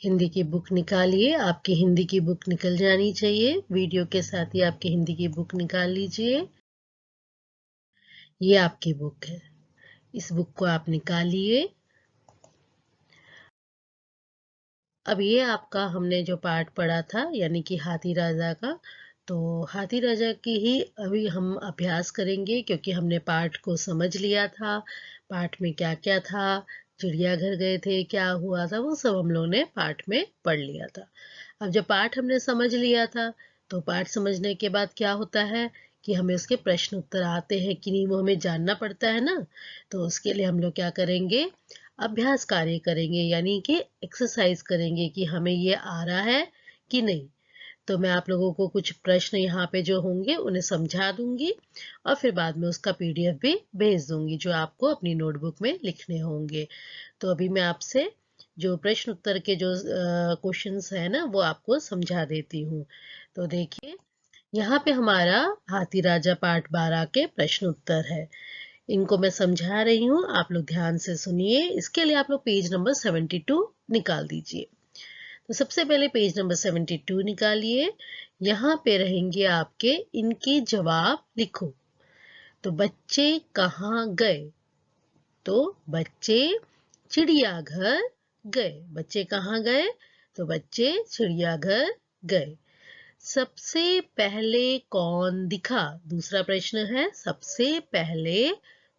हिंदी की बुक निकालिए। आपकी हिंदी की बुक निकल जानी चाहिए। वीडियो के साथ ही आपकी हिंदी की बुक निकाल लीजिए। ये आपकी बुक है। इस बुक को आप निकालिए। अब ये आपका हमने जो पार्ट पढ़ा था यानी कि हाथी राजा का, तो हाथी राजा की ही अभी हम अभ्यास करेंगे क्योंकि हमने पार्ट को समझ लिया था। पार्ट में क्या क्या था, चिड़ियाघर गए थे, क्या हुआ था, वो सब हम लोगों ने पार्ट में पढ़ लिया था। अब जब पाठ हमने समझ लिया था तो पाठ समझने के बाद क्या होता है कि हमें उसके प्रश्न उत्तर आते हैं कि नहीं, वो हमें जानना पड़ता है ना। तो उसके लिए हम लोग क्या करेंगे, अभ्यास कार्य करेंगे यानी कि एक्सरसाइज करेंगे कि हमें ये आ रहा है कि नहीं। तो मैं आप लोगों को कुछ प्रश्न यहाँ पे जो होंगे उन्हें समझा दूंगी और फिर बाद में उसका पीडीएफ भी भेज दूंगी जो आपको अपनी नोटबुक में लिखने होंगे। तो अभी मैं आपसे जो प्रश्न उत्तर के जो क्वेश्चंस है ना वो आपको समझा देती हूँ। तो देखिए, यहाँ पे हमारा हाथी राजा पार्ट 12 के प्रश्न उत्तर है। इनको मैं समझा रही हूँ, आप लोग ध्यान से सुनिए। इसके लिए आप लोग पेज नंबर 72 निकाल दीजिए। तो सबसे पहले पेज नंबर 72 निकालिए। यहाँ पे रहेंगे आपके इनके जवाब लिखो। तो बच्चे कहाँ गए? तो बच्चे चिड़ियाघर गए। बच्चे कहाँ गए? तो बच्चे चिड़ियाघर गए। सबसे पहले कौन दिखा? दूसरा प्रश्न है, सबसे पहले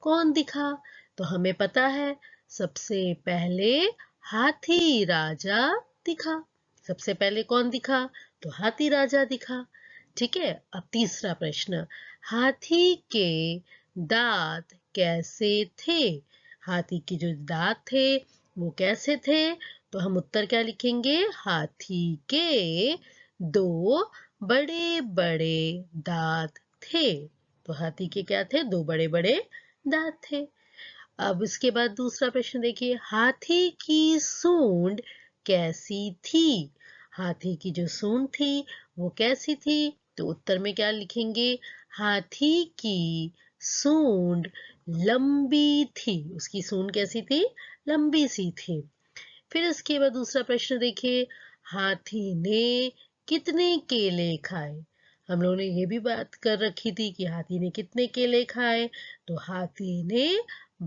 कौन दिखा? तो हमें पता है सबसे पहले हाथी राजा दिखा। सबसे पहले कौन दिखा? तो हाथी राजा दिखा। ठीक है। अब तीसरा प्रश्न, हाथी के दांत कैसे थे? हाथी के जो दांत थे वो कैसे थे? तो हम उत्तर क्या लिखेंगे, हाथी के दो बड़े बड़े दांत थे। तो हाथी के क्या थे? दो बड़े बड़े दांत थे। अब इसके बाद दूसरा प्रश्न देखिए, हाथी की सूंड कैसी थी? हाथी की जो सूंड थी वो कैसी थी? तो उत्तर में क्या लिखेंगे, हाथी की सूंड लंबी थी। उसकी सूंड कैसी थी? लंबी सी थी। फिर इसके बाद दूसरा प्रश्न देखिए, हाथी ने कितने केले खाए? हम लोगों ने ये भी बात कर रखी थी कि हाथी ने कितने केले खाए। तो हाथी ने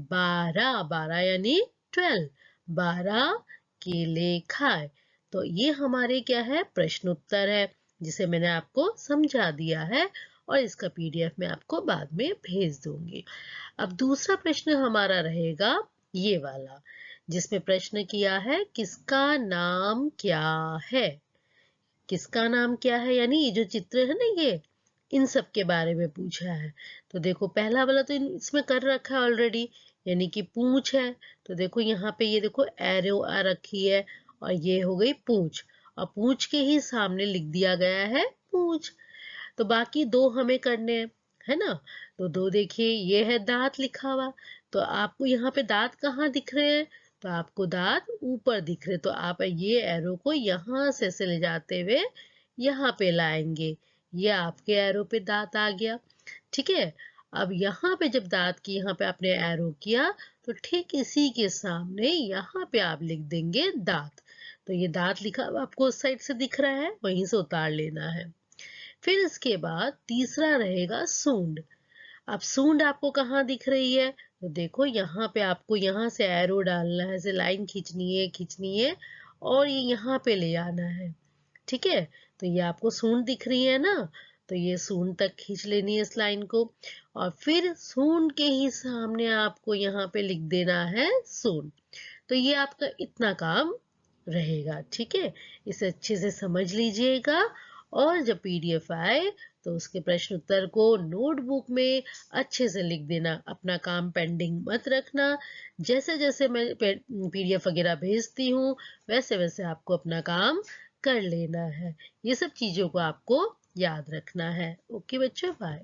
12 12 यानी 12 12 केले खाए। तो ये हमारे क्या है, प्रश्न उत्तर है जिसे मैंने आपको समझा दिया है और इसका पीडीएफ मैं आपको बाद में भेज दूंगी। अब दूसरा प्रश्न हमारा रहेगा ये वाला, जिसमें प्रश्न किया है किसका नाम क्या है? किसका नाम क्या है यानी ये जो चित्र है ना, ये इन सब के बारे में पूछा है। तो देखो पहला वाला तो इसमें कर रखा है ऑलरेडी, यानी कि पूंछ है। तो देखो यहाँ पे ये देखो एरो आ रखी है और ये हो गई पूंछ, और पूंछ के ही सामने लिख दिया गया है पूंछ। तो बाकी दो हमें करने हैं, है ना। तो दो देखिए, ये है दांत लिखा हुआ। तो आपको यहाँ पे दांत कहाँ दिख रहे हैं? तो आपको दांत ऊपर दिख रहे। तो आप ये एरो को यहाँ से ऐसे ले जाते हुए यहाँ पे लाएंगे। ये आपके एरो पे दांत आ गया। ठीक है। अब यहाँ पे जब दांत की यहाँ पे आपने एरो किया तो ठीक इसी के सामने यहाँ पे आप लिख देंगे दांत। तो ये दांत लिखा आपको उस साइड से दिख रहा है, वहीं से उतार लेना है। फिर इसके बाद तीसरा रहेगा सूंड। अब सूंड आपको कहाँ दिख रही है? तो देखो यहाँ पे आपको यहाँ से एरो डालना है, ऐसे लाइन खींचनी है और ये यहाँ पे ले आना है। ठीक है। तो ये आपको सूंड दिख रही है ना, तो ये सूंड तक खींच लेनी है इस लाइन को, और फिर सूंड के ही सामने आपको यहाँ पे लिख देना है सूंड। तो ये आपका इतना काम रहेगा। ठीक है। इसे अच्छे से समझ लीजिएगा और जब पीडीएफ आए तो उसके प्रश्न उत्तर को नोटबुक में अच्छे से लिख देना। अपना काम पेंडिंग मत रखना। जैसे जैसे मैं पीडीएफ वगैरह भेजती हूँ वैसे वैसे आपको अपना काम कर लेना है। ये सब चीजों को आपको याद रखना है। ओके बच्चों, बाय।